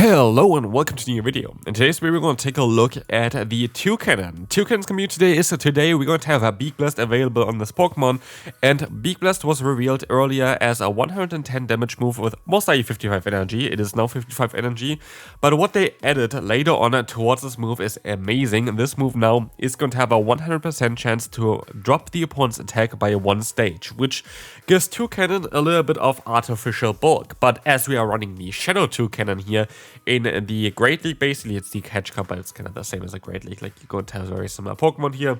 Hello and welcome to a new video. In today's video we're going to take a look at the Toucannon. Toucannon's community today we're going to have a Beak Blast available on this Pokemon, and Beak Blast was revealed earlier as a 110 damage move with most likely 55 energy. It is now 55 energy, but what they added later on towards this move is amazing. This move now is going to have a 100% chance to drop the opponent's attack by one stage, which gives Toucannon a little bit of artificial bulk. But as we are running the Shadow Toucannon here, in the Great League, basically it's the Catch Cup, but it's kind of the same as a Great League. Like, you're going to have very similar Pokemon here.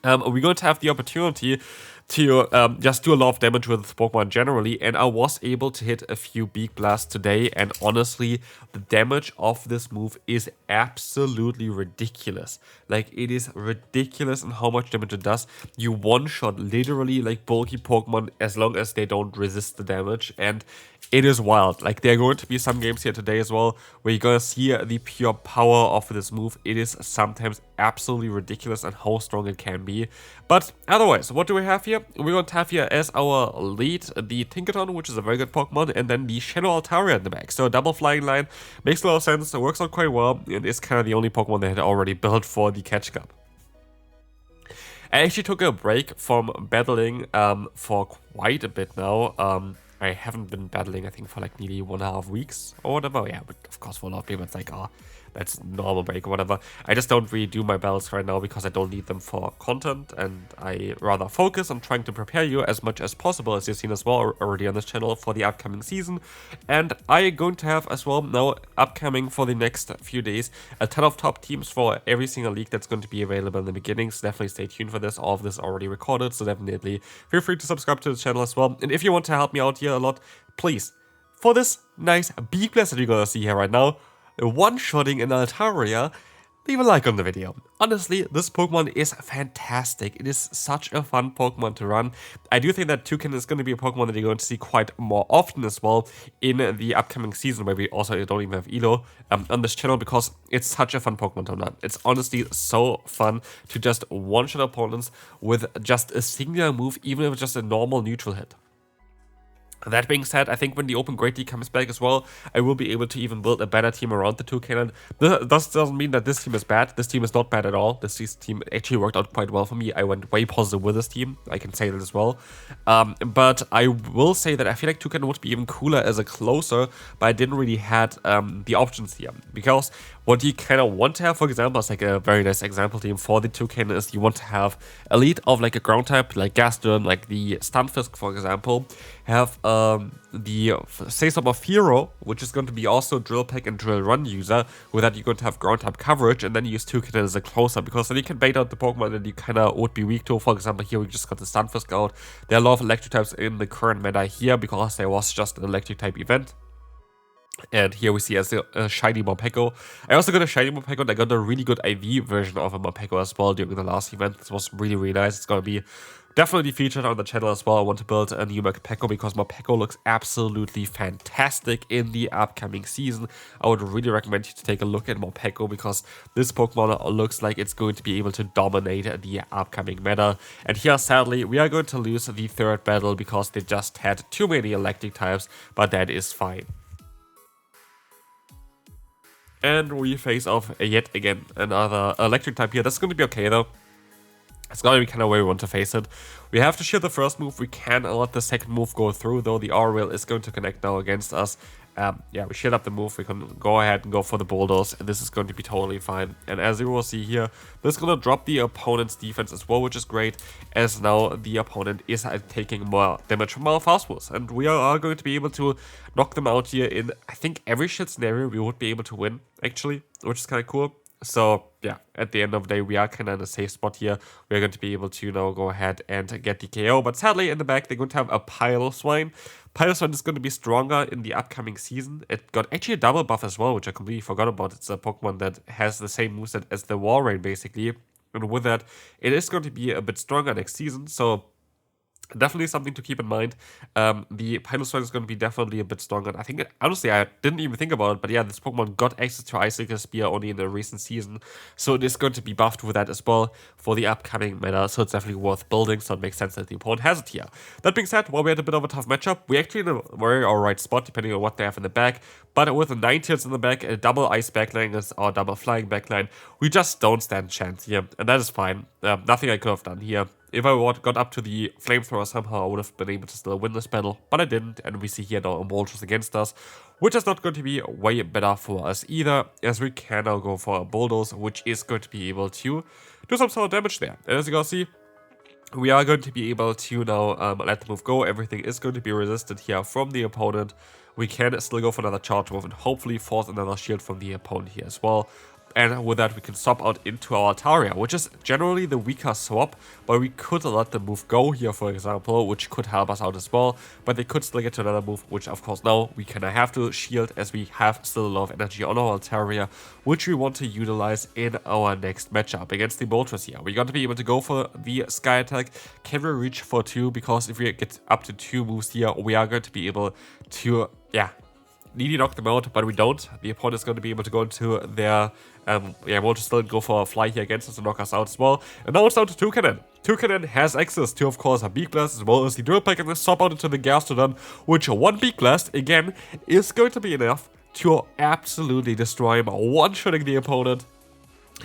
We're going to have the opportunity to just do a lot of damage with Pokemon generally, and I was able to hit a few Beak Blasts today, and honestly, the damage of this move is absolutely ridiculous. Like, it is ridiculous in how much damage it does. You one-shot literally like bulky Pokemon as long as they don't resist the damage, and it is wild. Like, there are going to be some games here today as well where you're gonna see the pure power of this move. It is sometimes absolutely ridiculous and how strong it can be. But otherwise, what do we have here? We're going to have here as our lead the Toucannon, which is a very good Pokemon, and then the Shadow Altaria in the back. So a double flying line makes a lot of sense. It works out quite well. It is kind of the only Pokemon they had already built for the Catch Cup. I actually took a break from battling for quite a bit now. I haven't been battling, I think, for like nearly 1.5 weeks or whatever. Yeah, but of course, for a lot of people, it's like, oh, that's normal break or whatever. I just don't really do my battles right now because I don't need them for content, and I rather focus on trying to prepare you as much as possible, as you've seen as well already on this channel, for the upcoming season. And I'm going to have as well now upcoming for the next few days a ton of top teams for every single league that's going to be available in the beginning, so definitely stay tuned for this. All of this is already recorded, so definitely feel free to subscribe to the channel as well. And if you want to help me out here a lot, please, for this nice Beak Blast that you're gonna see here right now, one-shotting an Altaria, leave a like on the video. Honestly, this Pokemon is fantastic. It is such a fun Pokemon to run. I do think that Toucannon is going to be a Pokemon that you're going to see quite more often as well in the upcoming season, where we also don't even have Elo on this channel, because it's such a fun Pokemon to run. It's honestly so fun to just one-shot opponents with just a singular move, even if it's just a normal neutral hit. That being said, I think when the Open Great League comes back as well, I will be able to even build a better team around the Toucannon. This doesn't mean that this team is bad. This team is not bad at all. This team actually worked out quite well for me. I went way positive with this team. I can say that as well. But I will say that I feel like Toucannon would be even cooler as a closer, but I didn't really have the options here. Because what you kind of want to have, for example, is like a very nice example team for the Toucannon is you want to have a lead of like a ground type, like Gaston, like the Stunfisk, for example. Have the Say-Stop of Hero, which is going to be also Drill Peck and Drill Run user. With that, you're going to have ground type coverage, and then you use Toucannon as a closer, because then you can bait out the Pokemon that you kind of would be weak to. For example, here we just got the Stunfisk out. There are a lot of electric types in the current meta here, because there was just an electric type event. And here we see as a shiny Morpeko. I also got a shiny Morpeko, and I got a really good IV version of a Morpeko as well during the last event. This was really, really nice. It's going to be definitely featured on the channel as well. I want to build a new Morpeko because Morpeko looks absolutely fantastic in the upcoming season. I would really recommend you to take a look at Morpeko, because this Pokemon looks like it's going to be able to dominate the upcoming meta. And here, sadly, we are going to lose the third battle because they just had too many electric types, but that is fine. And we face off yet again another electric type here. That's going to be okay though. It's going to be kind of where we want to face it. We have to shield the first move. We can let the second move go through, though the R-Rail is going to connect now against us. Yeah, we shield up the move. We can go ahead and go for the Bulldoze, and this is going to be totally fine. And as you will see here, this is going to drop the opponent's defense as well, which is great, as now the opponent is taking more damage from our fast moves. And we are going to be able to knock them out here in, I think, every shit scenario we would be able to win, actually, which is kind of cool. So yeah, at the end of the day, we are kind of in a safe spot here. We're going to be able to now go ahead and get the KO. But sadly, in the back, they're going to have a Piloswine. Piloswine is going to be stronger in the upcoming season. It got actually a double buff as well, which I completely forgot about. It's a Pokemon that has the same moveset as the Walrein, basically. And with that, it is going to be a bit stronger next season. So definitely something to keep in mind. The Piloswine is going to be definitely a bit stronger. I think, honestly, I didn't even think about it, but yeah, this Pokemon got access to Icicle Spear only in the recent season, so it is going to be buffed with that as well for the upcoming meta, so it's definitely worth building, so it makes sense that the opponent has it here. That being said, while we had a bit of a tough matchup, we're actually in a very alright spot, depending on what they have in the back, But with 9 tiers in the back, a double ice backline or double flying backline, we just don't stand a chance here, and that is fine. Nothing I could have done here. If I got up to the flamethrower somehow, I would have been able to still win this battle, but I didn't, and we see here now a Moltres against us, which is not going to be way better for us either, as we can now go for a Bulldoze, which is going to be able to do some sort of damage there. And as you can see, we are going to be able to now let the move go. Everything is going to be resisted here from the opponent. We can still go for another charge move and hopefully force another shield from the opponent here as well. And with that, we can swap out into our Altaria, which is generally the weaker swap, but we could let the move go here, for example, which could help us out as well. But they could still get to another move, which of course now we kind of have to shield, as we have still a lot of energy on our Altaria, which we want to utilize in our next matchup against the Moltres here. We're going to be able to go for the Sky Attack. Can we reach for 2? Because if we get up to 2 moves here, we are going to be able to, nearly knock them out, but we don't. The opponent is going to be able to go into their, want to still go for a fly here against us and knock us out as well. And now it's down to Toucannon. Toucannon has access to, of course, a Beak Blast as well as the Drill Peck, and then swap out into the Gastrodon, which one Beak Blast, again, is going to be enough to absolutely destroy him, one-shotting the opponent.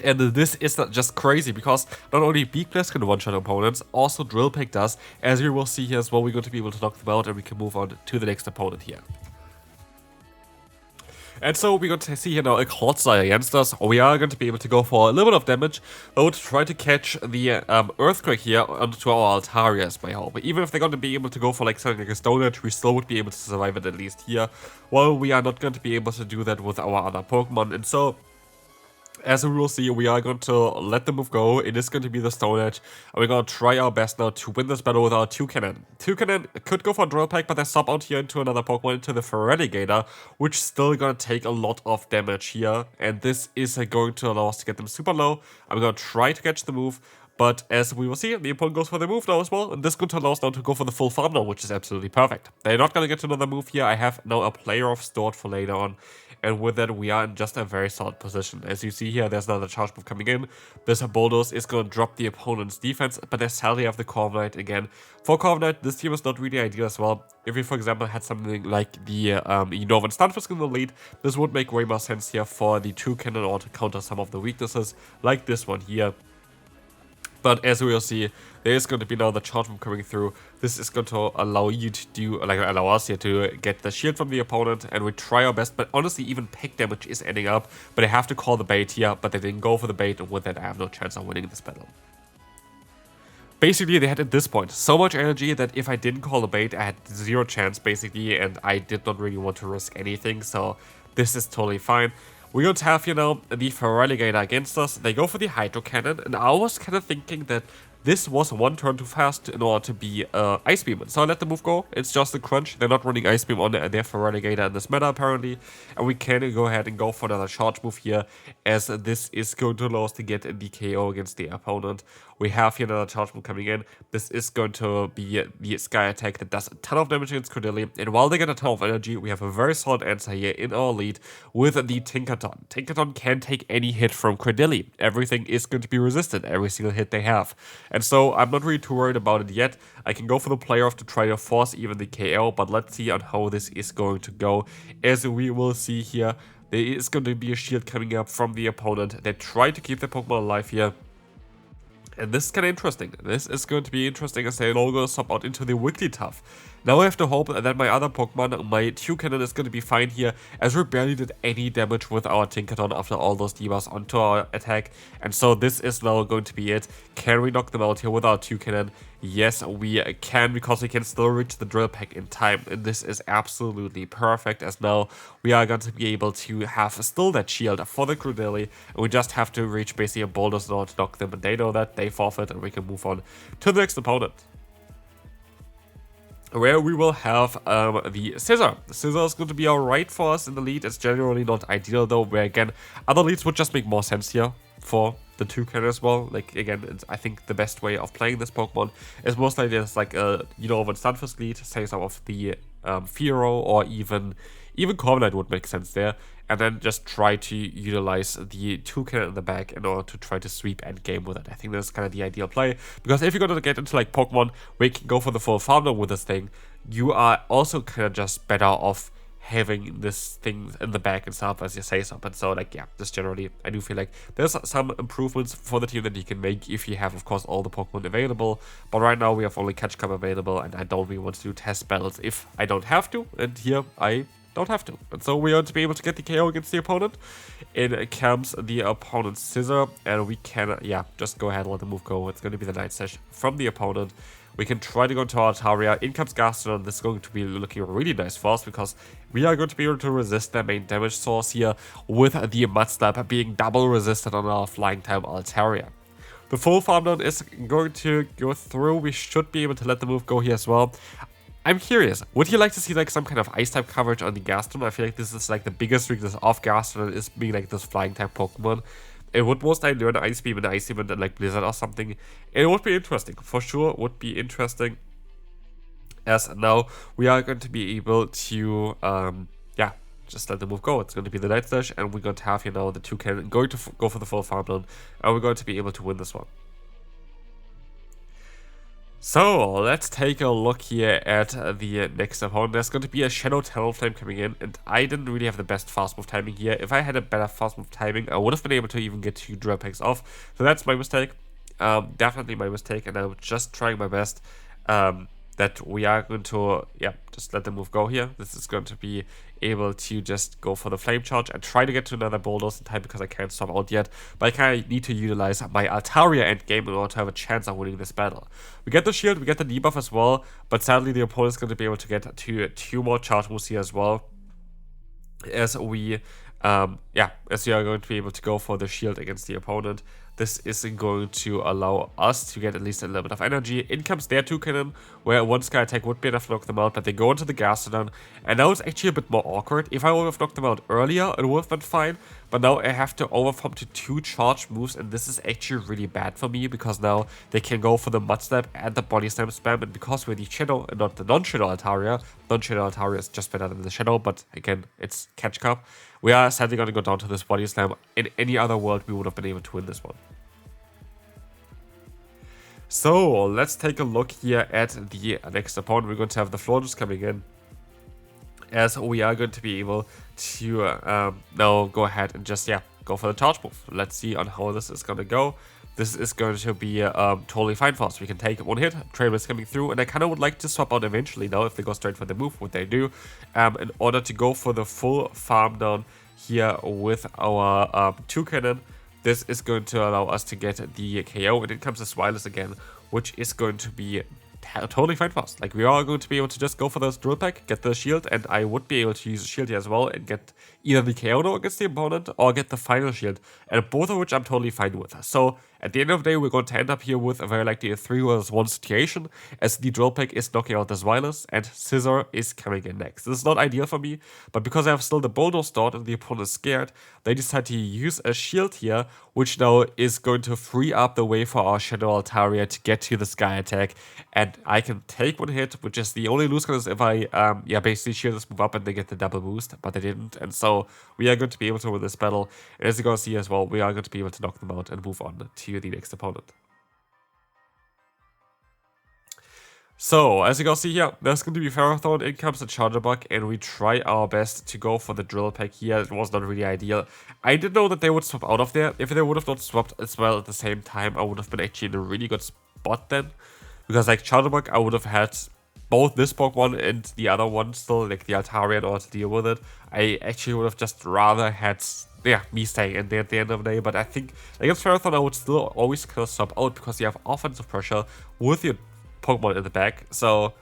And this is not just crazy, because not only Beak Blast can one-shot opponents, also Drill Peck does. As you will see here as well, we're going to be able to knock them out, and we can move on to the next opponent here. And so we're going to see here now a Clodsire against us. We are going to be able to go for a little bit of damage, though, to try to catch the Earthquake here onto our Altaria is my hope. But even if they're going to be able to go for like something like a Stone Edge, we still would be able to survive it at least here. While we are not going to be able to do that with our other Pokemon. And so, as we will see, we are going to let the move go. It is going to be the Stone Edge, and we're going to try our best now to win this battle with our Toucannon. Toucannon could go for a Drill Peck, but they swap out here into another Pokemon, into the Feraligatr, which is still going to take a lot of damage here, and this is going to allow us to get them super low. I'm going to try to catch the move, but as we will see, the opponent goes for the move now as well, and this is going to allow us now to go for the full farm now, which is absolutely perfect. They're not going to get to another move here. I have now a player off stored for later on, and with that, we are in just a very solid position. As you see here, there's another charge move coming in. This Bulldoze is going to drop the opponent's defense, but they sadly have the Corviknight again. For Corviknight, this team is not really ideal as well. If we, for example, had something like the Northern Stunfisk in the lead, this would make way more sense here for the Toucannon or to counter some of the weaknesses, like this one here. But as we will see, there is going to be now the charge move coming through. This is going to allow you to do, allow us here to get the shield from the opponent, and we try our best. But honestly, even peck damage is ending up. But I have to call the bait here, but they didn't go for the bait, and with that, I have no chance of winning this battle. Basically, they had at this point so much energy that if I didn't call the bait, I had zero chance basically, and I did not really want to risk anything. So this is totally fine. We're going to have, the Feraligatr against us. They go for the Hydro Cannon, and I was kind of thinking that this was one turn too fast in order to be Ice Beam. So I let the move go. It's just a crunch. They're not running Ice Beam on their Feraligatr in this meta, apparently. And we can go ahead and go for another charge move here, as this is going to allow us to get a DKO against the opponent. We have here another charge move coming in. This is going to be the Sky Attack that does a ton of damage against Credilli. And while they get a ton of energy, we have a very solid answer here in our lead with the Tinkaton. Tinkaton can take any hit from Credilli. Everything is going to be resisted, every single hit they have. And so I'm not really too worried about it yet. I can go for the player off to try to force even the KO, but let's see on how this is going to go. As we will see here, there is going to be a shield coming up from the opponent. They try to keep the Pokemon alive here. And this is kind of interesting. This is going to be interesting as they all go swap out into the Wigglytuff. Now I have to hope that my other Pokemon, my Toucannon, is going to be fine here, as we barely did any damage with our Tinkaton after all those debuffs onto our attack. And so this is now going to be it. Can we knock them out here with our Toucannon? Yes, we can, because we can still reach the Drill Peck in time. And this is absolutely perfect, as now we are going to be able to have still that shield for the Credilli. And we just have to reach basically a Bulldoze now to knock them, and they know that. They forfeit, and we can move on to the next opponent, where we will have the Scissor. The Scissor is going to be alright for us in the lead. It's generally not ideal though, where again, other leads would just make more sense here for the Toucannon as well. Like again, I think the best way of playing this Pokemon is most likely as like a, over Stunfisk lead, say some of the Fearow, or even Corviknight would make sense there. And then just try to utilize the Toucannon in the back in order to try to sweep endgame with it. I think that's kind of the ideal play, because if you're going to get into like Pokemon where you can go for the full farm with this thing, you are also kind of just better off having this thing in the back and stuff as you say something. So like, yeah, just generally, I do feel like there's some improvements for the team that you can make if you have, of course, all the Pokemon available. But right now we have only Catch-Cup available, and I don't really want to do test battles if I don't have to. And here I don't have to. And so we are to be able to get the KO against the opponent. In comes the opponent's Scissor, and we can, yeah, just go ahead and let the move go. It's going to be the Night Slash from the opponent. We can try to go into Altaria. In comes Gastrodon. This is going to be looking really nice for us because we are going to be able to resist their main damage source here with the Mud Slap being double resisted on our Flying type Altaria. The full farm down is going to go through. We should be able to let the move go here as well. I'm curious, would you like to see like some kind of Ice type coverage on the Gastrodon? I feel like this is like the biggest weakness of Gastrodon is being like this Flying type Pokemon. It would most likely learn Ice Beam and Ice Beam and like Blizzard or something. It would be interesting, for sure would be interesting. As now we are going to be able to, yeah, just let the move go. It's going to be the Night Slash, and we're going to have here now the Toucannon going to go for the full farm down, and we're going to be able to win this one. So, let's take a look here at the next opponent. There's going to be a Shadow Talonflame coming in, and I didn't really have the best fast move timing here. If I had a better fast move timing, I would have been able to even get 2 drill packs off. So that's my mistake. Definitely my mistake, and I'm just trying my best that we are going to, yeah, just let the move go here. This is going to be able to just go for the Flame Charge and try to get to another Bulldoze in time because I can't stop out yet. But I kind of need to utilize my Altaria endgame in order to have a chance of winning this battle. We get the shield, we get the debuff as well, but sadly the opponent is going to be able to get to 2 more charge moves here as well. As we, as we are going to be able to go for the shield against the opponent. This isn't going to allow us to get at least a little bit of energy. In comes their Toucannon, where one Sky Attack would be enough to knock them out, but they go into the Gastrodon, and now it's actually a bit more awkward. If I would have knocked them out earlier, it would have been fine, but now I have to overform to 2 charge moves, and this is actually really bad for me, because now they can go for the Mud Slap and the Body Slam spam, and because we're the Shadow and not the non-Shadow Altaria, non-Shadow Altaria is just better than the Shadow, but again, it's Catch Cup. We are sadly going to go down to this Body Slam. In any other world, we would have been able to win this one. So, let's take a look here at the next opponent. We're going to have the Florges coming in, as we are going to be able to now go ahead and just, yeah, go for the charge move. Let's see on how this is going to go. This is going to be totally fine for us. We can take 1 hit, Trail is coming through, and I kind of would like to swap out eventually now if they go straight for the move, what they do, in order to go for the full farm down here with our Toucannon. This is going to allow us to get the KO, and it comes as Wireless again, which is going to be totally fine for us. Like, we are going to be able to just go for this Drill Pack, get the shield, and I would be able to use the shield here as well and get either the KO now against the opponent or get the final shield, and both of which I'm totally fine with. So, at the end of the day, we're going to end up here with a very likely a 3 vs 1 situation, as the Drill Pack is knocking out this Wireless, and Scissor is coming in next. This is not ideal for me, but because I have still the Bulldoze stored and the opponent is scared, they decide to use a shield here, which now is going to free up the way for our Shadow Altaria to get to the Sky Attack, and I can take 1 hit, which is the only lose is if I, basically shield this move up and they get the double boost, but they didn't, and so we are going to be able to win this battle, and as you're going to see as well, we are going to be able to knock them out and move on to the next opponent. So, as you can see here, there's going to be Ferrothorn, in comes the Charger Bug, and we try our best to go for the Drill Pack here. It was not really ideal. I didn't know that they would swap out of there. If they would have not swapped as well at the same time, I would have been actually in a really good spot then. Because like Charger Bug, I would have had both this Pokemon and the other one still, like the Altaria, in order to deal with it. I actually would have just rather had, me staying in there at the end of the day. But I think against Ferrothorn, I would still always kind of swap out because you have offensive pressure with your Pokemon in the back. So,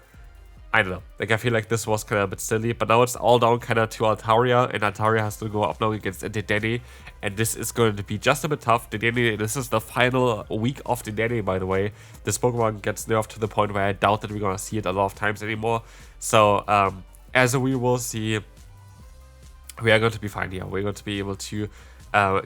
I don't know. Like, I feel like this was kind of a bit silly. But now it's all down kind of to Altaria. And Altaria has to go up now against Dedenne. And this is going to be just a bit tough. Dedenne, this is the final week of Dedenne, by the way. This Pokemon gets nerfed to the point where I doubt that we're going to see it a lot of times anymore. So, as we will see, we are going to be fine here. We're going to be able to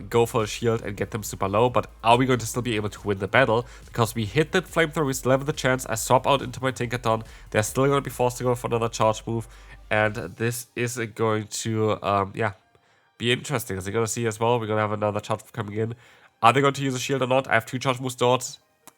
go for a shield and get them super low, but are we going to still be able to win the battle? Because we hit that flamethrower, we still have the chance. I swap out into my Tinkaton. They're still going to be forced to go for another charge move, and this is going to, be interesting. As you're going to see as well, we're going to have another charge move coming in. Are they going to use a shield or not? I have 2 charge moves stored.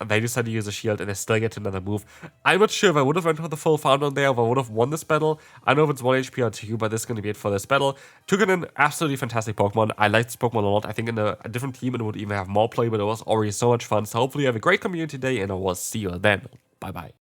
they decide to use a shield and they still get another move. I'm not sure if I would have went for the full farm down there, if I would have won this battle. I know if it's 1 HP or 2, but this is going to be it for this battle. Toucannon, absolutely fantastic Pokemon. I like this Pokemon a lot. I think in a different team it would even have more play, but it was already so much fun. So hopefully you have a great community day, and I will see you then. Bye bye.